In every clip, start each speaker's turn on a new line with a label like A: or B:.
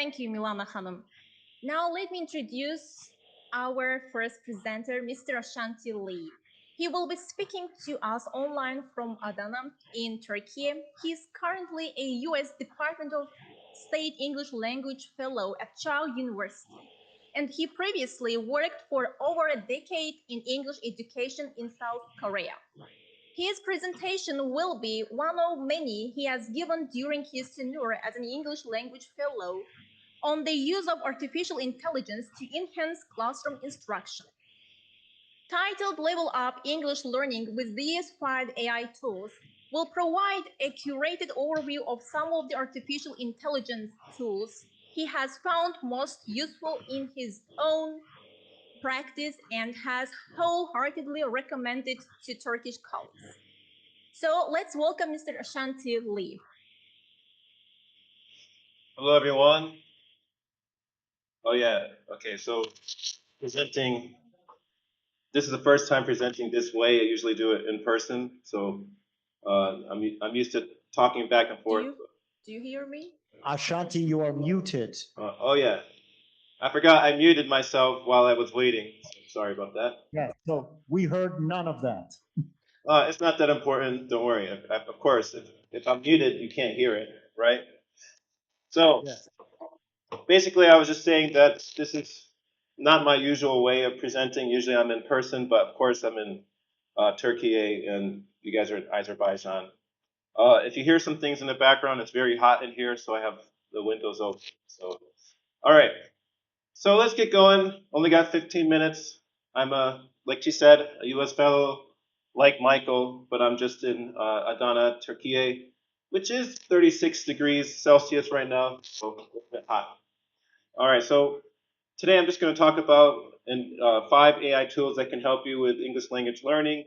A: Thank you, Milana Hanım. Now let me introduce our first presenter, Mr. Ashanti Lee. He will be speaking to us online from Adana in Turkey. He is currently a U.S. Department of State English Language Fellow at Khazar University, and he previously worked for over a decade in English education in South Korea. His presentation will be one of many he has given during his tenure as an English language fellow on the use of artificial intelligence to enhance classroom instruction. Titled Level Up English Learning with these 5 AI tools will provide a curated overview of some of the artificial intelligence tools he has found most useful in his own practice and has wholeheartedly recommended to Turkish colleagues. So let's welcome Mr. Ashanti Lee.
B: Hello, everyone. Oh, yeah. Okay, so presenting, this is the first time presenting this way. I usually do it in person. So I'm used to talking back and
A: Do
B: forth.
A: you hear me?
C: Ashanti, you are muted.
B: Oh, yeah. I forgot I muted myself while I was waiting. So sorry about that.
C: Yes, so we heard none of that.
B: It's not that important. Don't worry. Of course, if I'm muted, you can't hear it, right? So
C: Yes.
B: basically, I was just saying that this is not my usual way of presenting. Usually I'm in person, but of course I'm in Turkiye and you guys are in Azerbaijan. If you hear some things in the background, it's very hot in here, so I have the windows open. So, all right. So let's get going. Only got 15 minutes. I'm like she said, a U.S. fellow like Michael, but I'm just in Adana, Turkiye, which is 36 degrees Celsius right now, so a little bit hot. All right, so today I'm just going to talk about 5 AI tools that can help you with English language learning,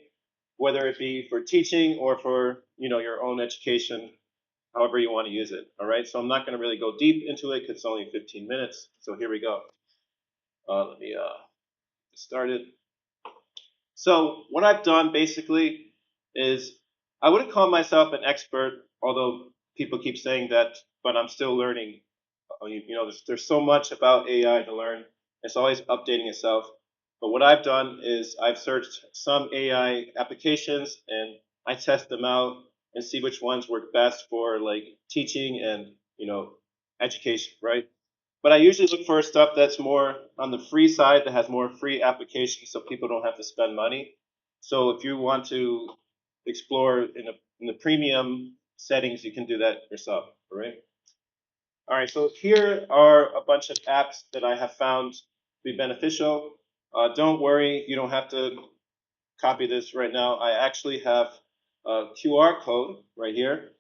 B: whether it be for teaching or for your own education, however you want to use it. All right, so I'm not going to really go deep into it because it's only 15 minutes. So here we go. Let me get started. So what I've done basically is I wouldn't call myself an expert, although people keep saying that, but I'm still learning. There's so much about AI to learn. It's always updating itself. But what I've done is I've searched some AI applications and I test them out and see which ones work best for like teaching and education, right? But I usually look for stuff that's more on the free side that has more free applications so people don't have to spend money. So if you want to explore in the premium settings, you can do that yourself, all right? All right, so here are a bunch of apps that I have found to be beneficial. Don't worry, you don't have to copy this right now. I actually have a QR code right here.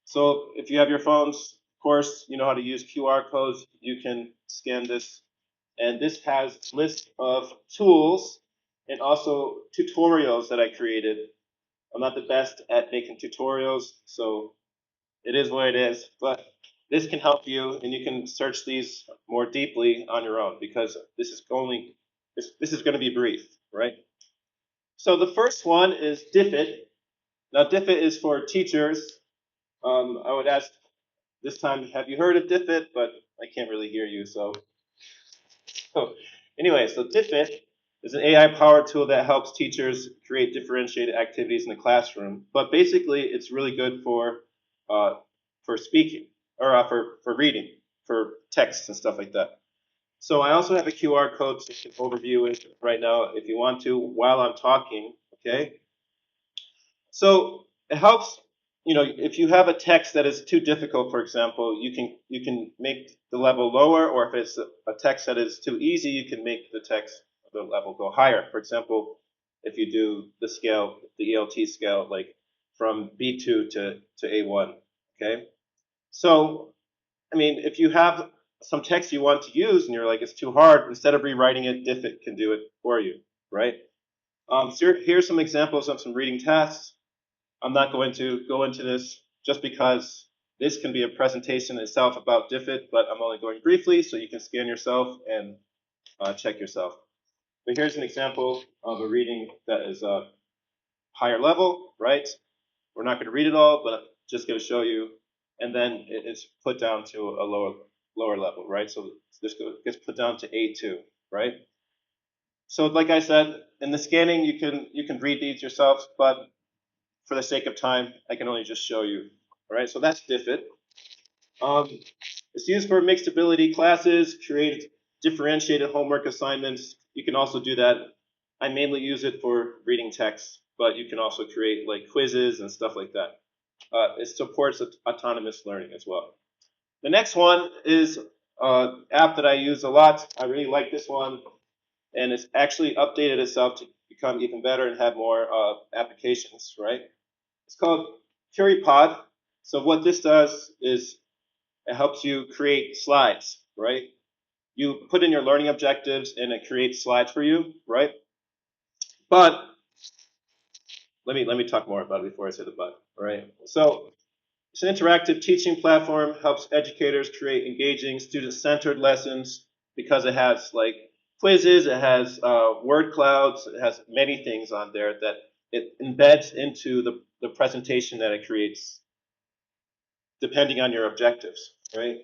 B: So if you have your phones, of course, you know how to use QR codes. You can scan this. And this has a list of tools and also tutorials that I created. I'm not the best at making tutorials, so it is what it is. But this can help you, and you can search these more deeply on your own because this is going to be brief, right? So the first one is Diffit. Now Diffit is for teachers. I would ask this time, have you heard of Diffit? But I can't really hear you, so anyway, so Diffit is an AI-powered tool that helps teachers create differentiated activities in the classroom. But basically, it's really good for speaking or for reading, for text and stuff like that. So I also have a QR code so you can overview it right now if you want to while I'm talking. Okay. So it helps. If you have a text that is too difficult, for example, you can make the level lower, or if it's a text that is too easy, you can make the level go higher. For example, if you do the scale, the ELT scale, like from B2 to A1. Okay. So I mean, if you have some text you want to use and you're like it's too hard, instead of rewriting it, Diffit can do it for you, right? So here's some examples of some reading tasks. I'm not going to go into this just because this can be a presentation itself about Diffit, but I'm only going briefly so you can scan yourself and check yourself. But here's an example of a reading that is higher level, right? We're not going to read it all, but I'm just going to show you. And then it's put down to a lower level, right? So this gets put down to A2, right? So like I said, in the scanning, you can read these yourself, but for the sake of time, I can only just show you. All right, so that's DIFIT. It's used for mixed ability classes, create differentiated homework assignments. You can also do that. I mainly use it for reading text, but you can also create like quizzes and stuff like that. It supports autonomous learning as well. The next one is an app that I use a lot. I really like this one, and it's actually updated itself to become even better and have more applications, right? It's called CurryPod. So what this does is it helps you create slides, right? You put in your learning objectives and it creates slides for you, right? But let me talk more about it before I say the but, right? So it's an interactive teaching platform, helps educators create engaging, student-centered lessons because it has like quizzes, it has word clouds, it has many things on there that it embeds into the presentation that it creates, depending on your objectives, right?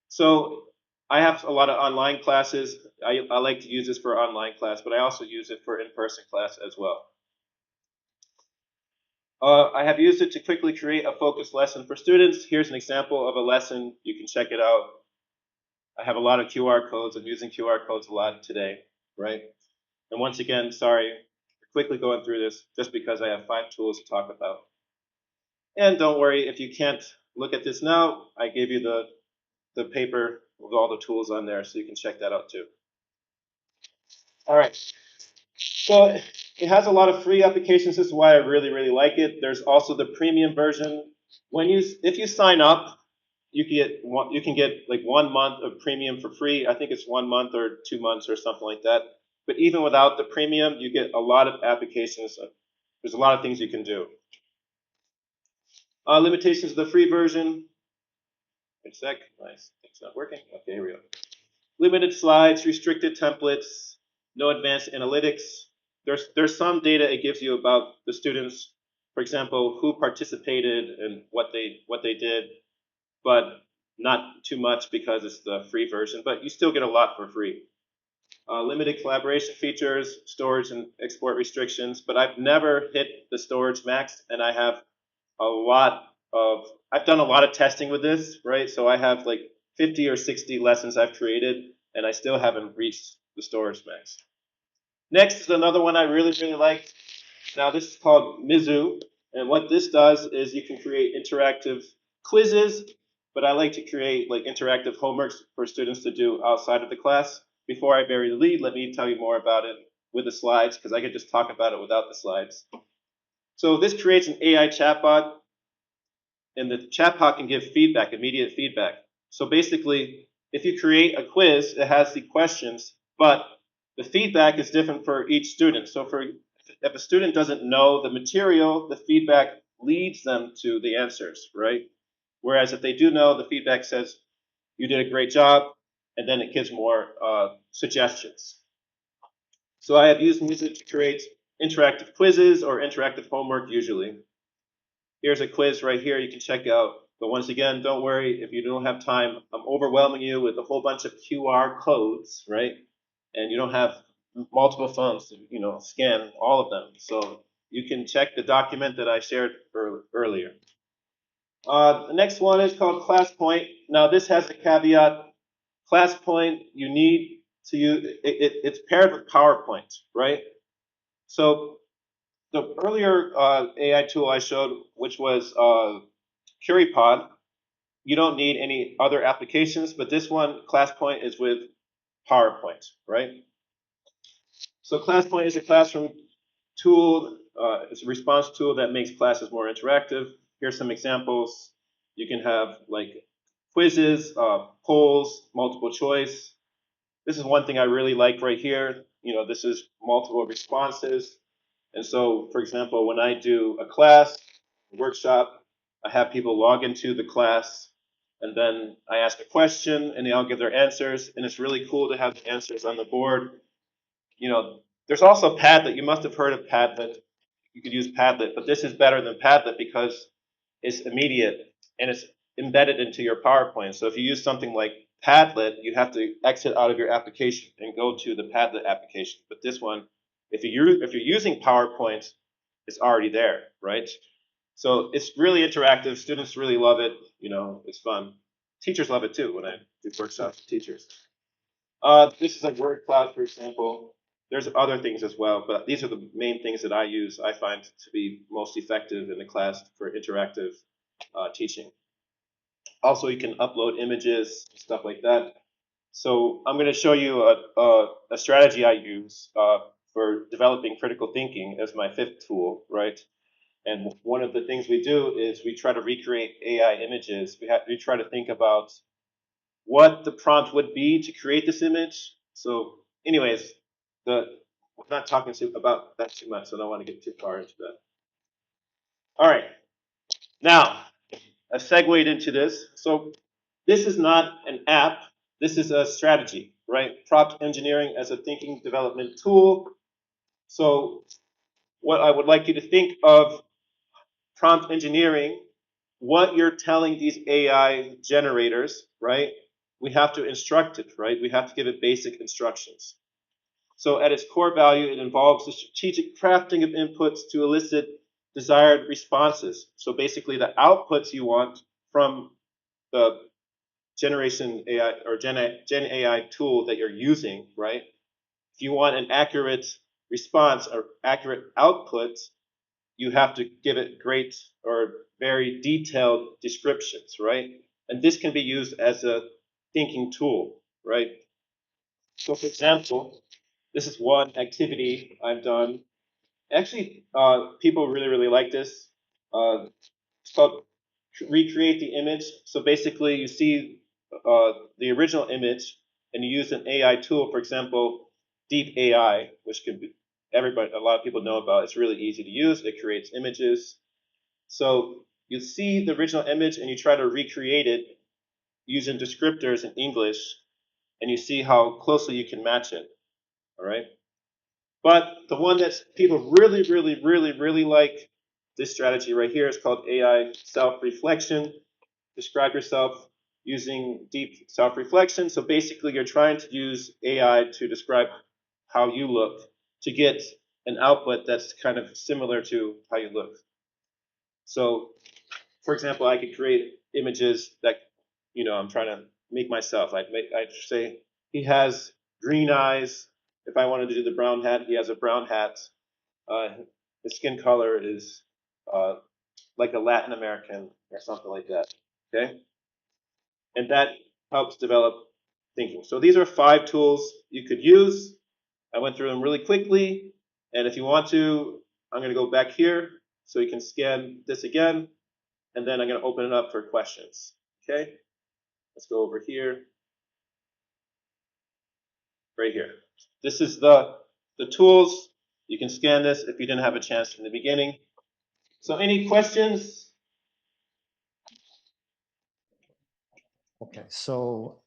B: So I have a lot of online classes. I like to use this for online class, but I also use it for in-person class as well. I have used it to quickly create a focused lesson for students. Here's an example of a lesson. You can check it out. I have a lot of QR codes. I'm using QR codes a lot today, right? And once again, sorry for quickly going through this just because I have 5 tools to talk about. And don't worry, if you can't look at this now, I gave you the paper with all the tools on there so you can check that out too. All right. So it has a lot of free applications. This is why I really, really like it. There's also the premium version. If you sign up, you can get like 1 month of premium for free. I think it's 1 month or 2 months or something like that. But even without the premium, you get a lot of applications. There's a lot of things you can do. Limitations of the free version. Wait a sec. My thing's not working. Okay, here we go. Limited slides, restricted templates, no advanced analytics. There's some data it gives you about the students, for example, who participated and what they did, but not too much because it's the free version. But you still get a lot for free. Limited collaboration features, storage and export restrictions, but I've never hit the storage max, and I have a lot I've done a lot of testing with this, right? So I have like 50 or 60 lessons I've created, and I still haven't reached the storage max. Next is another one I really, really like. Now this is called Mizu, and what this does is you can create interactive quizzes, but I like to create like interactive homeworks for students to do outside of the class. Before I bury the lead, let me tell you more about it with the slides, because I could just talk about it without the slides. So this creates an AI chatbot, and the chatbot can give feedback, immediate feedback. So basically, if you create a quiz, it has the questions, but the feedback is different for each student. So if a student doesn't know the material, the feedback leads them to the answers, right? Whereas if they do know, the feedback says, you did a great job, and then it gives more suggestions. So I have used music to create interactive quizzes or interactive homework usually. Here's a quiz right here you can check out. But once again, don't worry if you don't have time. I'm overwhelming you with a whole bunch of QR codes, right? And you don't have multiple phones to, scan all of them. So you can check the document that I shared earlier. The next one is called ClassPoint. Now this has a caveat. ClassPoint, you need to use, it's paired with PowerPoint, right? So the earlier AI tool I showed, which was CurryPod, you don't need any other applications, but this one, ClassPoint, is with PowerPoint, right? So ClassPoint is a classroom tool. It's a response tool that makes classes more interactive. Here's some examples. You can have like quizzes, polls, multiple choice. This is one thing I really like right here. This is multiple responses. And so, for example, when I do a class, workshop, I have people log into the class, and then I ask a question, and they all give their answers, and it's really cool to have the answers on the board. There's also Padlet. You must have heard of Padlet. You could use Padlet, but this is better than Padlet because it's immediate, and it's embedded into your PowerPoint. So if you use something like Padlet, you have to exit out of your application and go to the Padlet application. But this one, if you're using PowerPoint, it's already there, right? So it's really interactive. Students really love it. It's fun. Teachers love it too when I do workshops with teachers. This is a word cloud, for example. There's other things as well, but these are the main things that I use. I find to be most effective in the class for interactive teaching. Also, you can upload images, stuff like that. So I'm going to show you a strategy I use for developing critical thinking as my fifth tool, right? And one of the things we do is we try to recreate AI images. We try to think about what the prompt would be to create this image. So, anyways, we're not talking about that too much, so I don't want to get too far into that. All right, now I've segued into this. So this is not an app. This is a strategy, right? Prompt engineering as a thinking development tool. So what I would like you to think of prompt engineering, what you're telling these AI generators, right? We have to instruct it, right? We have to give it basic instructions. So at its core value, it involves the strategic crafting of inputs to elicit desired responses. So basically the outputs you want from the generation AI or Gen AI tool that you're using, right? If you want an accurate response or accurate output, you have to give it great or very detailed descriptions, right? And this can be used as a thinking tool, right? So for example, this is one activity I've done. Actually, people really, really like this. It's called recreate the image. So basically, you see the original image, and you use an AI tool, for example, Deep AI, which could be a lot of people know about. It's really easy to use. It creates images. So you see the original image, and you try to recreate it using descriptors in English, and you see how closely you can match it. All right. But the one that people really, really, really, really like, this strategy right here, is called AI self-reflection. Describe yourself using deep self-reflection. So basically, you're trying to use AI to describe how you look to get an output that's kind of similar to how you look. So, for example, I could create images that I'm trying to make myself. I'd say he has green eyes. If I wanted to do the brown hat, he has a brown hat. His skin color is like a Latin American or something like that. Okay, and that helps develop thinking. So these are 5 tools you could use. I went through them really quickly, and if you want to, I'm going to go back here so you can scan this again, and then I'm going to open it up for questions. Okay, let's go over here, right here. This is the tools. You can scan this if you didn't have a chance from the beginning. So any questions?
C: Okay, so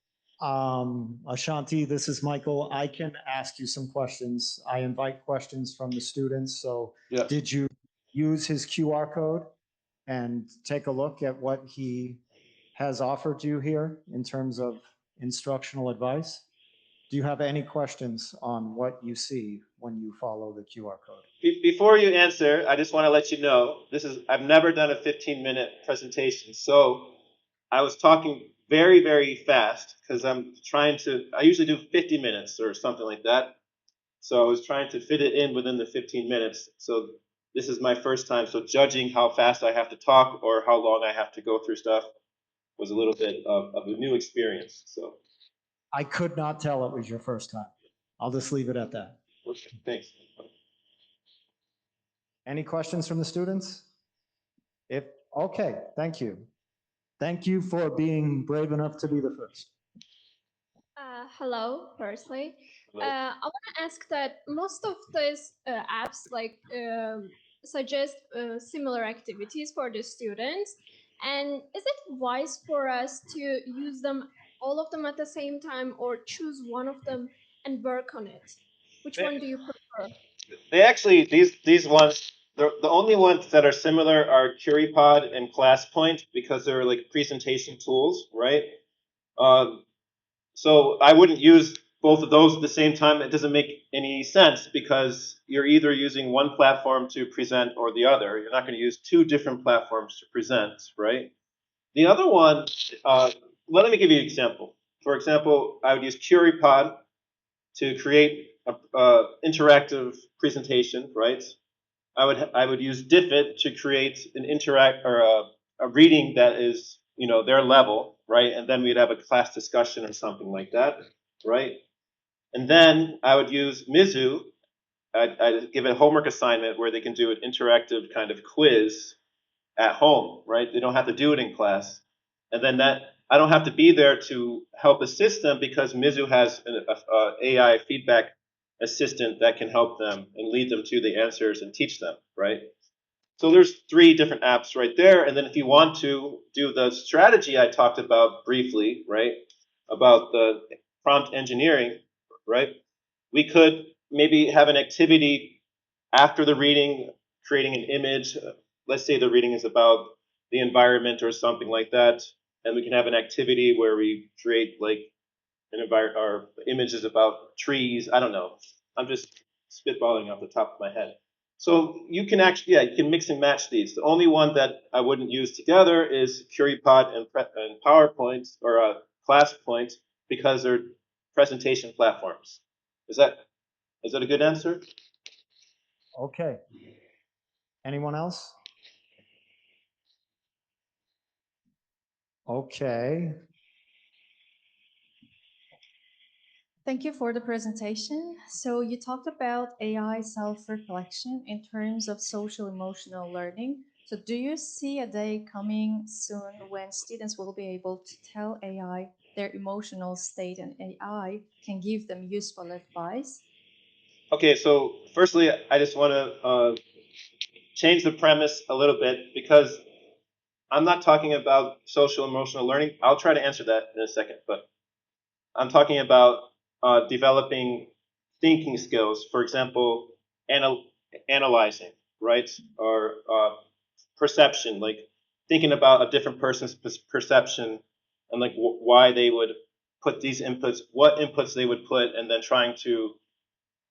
C: Ashanti, this is Michael. I can ask you some questions. I invite questions from the students. So
B: Yeah.
C: did you use his QR code and take a look at what he has offered you here in terms of instructional advice? Do you have any questions on what you see when you follow the QR code?
B: Before you answer, I just want to let you know I've never done a 15-minute presentation, so I was talking very, very fast because I usually do 50 minutes or something like that. So I was trying to fit it in within the 15 minutes. So this is my first time. So judging how fast I have to talk or how long I have to go through stuff was a little bit of a new experience. So
C: I could not tell it was your first time. I'll just leave it at that.
B: okay, thanks.
C: Any questions from the students? Okay, thank you. Thank you for being brave enough to be the first.
A: Hello, firstly.
B: Hello.
A: I want to ask that most of these apps suggest similar activities for the students. And is it wise for us to use them, all of them at the same time, or choose one of them and work on it? Which one do you prefer?
B: They actually these ones The only ones that are similar are CurryPod and ClassPoint because they're like presentation tools, right? Um, so I wouldn't use both of those at the same time. It doesn't make any sense because you're either using one platform to present or the other. You're not going to use two different platforms to present, right? The other one, uh, let me give you an example. For example, I would use CurryPod to create a interactive presentation, right? I would use Diffit to create an interact or a reading that is their level, right? And then we'd have a class discussion or something like that, right? And then I would use Mizu. I'd give a homework assignment where they can do an interactive kind of quiz at home, right? They don't have to do it in class. And then that I don't have to be there to help assist them because Mizu has an AI feedback assistant that can help them and lead them to the answers and teach them, right? So there's three different apps right there. And then if you want to do the strategy I talked about briefly, right, about the prompt engineering, right, we could maybe have an activity after the reading, creating an image. Let's say the reading is about the environment or something like that. And we can have an activity where we create like an environment or images about trees. I don't know. I'm just spitballing off the top of my head. So you can actually, yeah, you can mix and match these. The only one that I wouldn't use together is CurryPod and PowerPoint or ClassPoint because they're presentation platforms. Is that is that a good answer?
C: Okay. Anyone else? Okay.
D: Thank you for the presentation. So you talked about AI self-reflection in terms of social emotional learning. So do you see a day coming soon when students will be able to tell AI their emotional state and AI can give them useful advice?
B: Okay, so firstly, I just want to change the premise a little bit because I'm not talking about social emotional learning. I'll try to answer that in a second, but I'm talking about developing thinking skills. For example, analyzing, right, or perception, like thinking about a different person's perception and like why they would put these inputs, what inputs they would put, and then trying to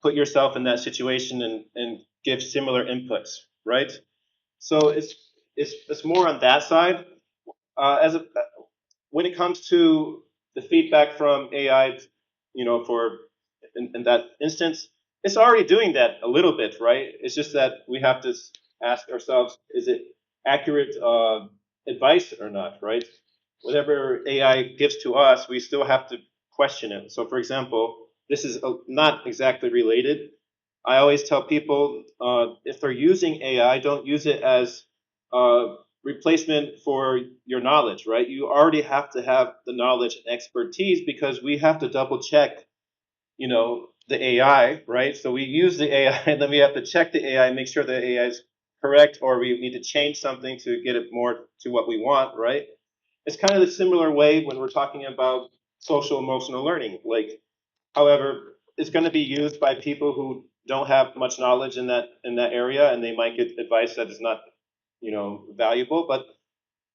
B: put yourself in that situation and give similar inputs, right? So it's more on that side. As a when it comes to the feedback from AI, for in that instance, it's already doing that a little bit, right? It's just that we have to ask ourselves, is it accurate advice or not, right? Whatever AI gives to us, we still have to question it. So, for example, this is not exactly related. I always tell people if they're using AI, don't use it as replacement for your knowledge, right? You already have to have the knowledge and expertise because we have to double check, the AI, right? So we use the AI and then we have to check the AI, make sure the AI is correct, or we need to change something to get it more to what we want, right? It's kind of the similar way when we're talking about social emotional learning. Like, however, it's going to be used by people who don't have much knowledge in that area, and they might get advice that is not, valuable. But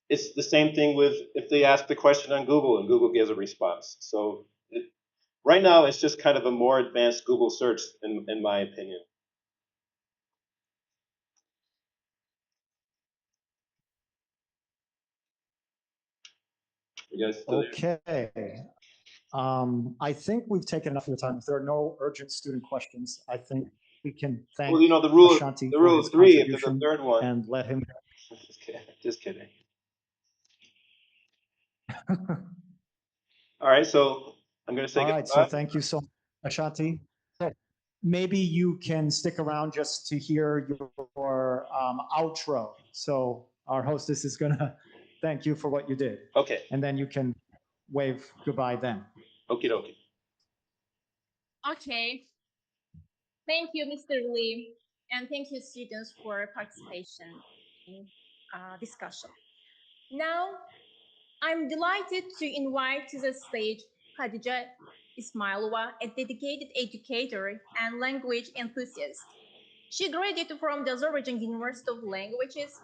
B: it's the same thing with if they ask the question on Google and Google gives a response. So right now, it's just kind of a more advanced Google search, in my opinion. You guys still there?
C: Okay. I think we've taken enough of your time. If there are no urgent student questions, I think we can
B: Well,
C: thank Ashanti
B: the
C: for
B: rule
C: his
B: of three. If there's a
C: contribution
B: third one,
C: and let him.
B: just kidding. Just kidding. All right, so I'm gonna say
C: All right. So
B: goodbye.
C: thank you so much, Ashanti. So maybe you can stick around just to hear your outro. So our hostess is going to thank you for what you did.
B: Okay.
C: And then you can wave goodbye then.
B: Okie dokie.
A: Okay. Thank you, Mr. Lee, and thank you, students, for participation in discussion. Now, I'm delighted to invite to the stage Khadija Ismailova, a dedicated educator and language enthusiast. She graduated from the Azerbaijan University of Languages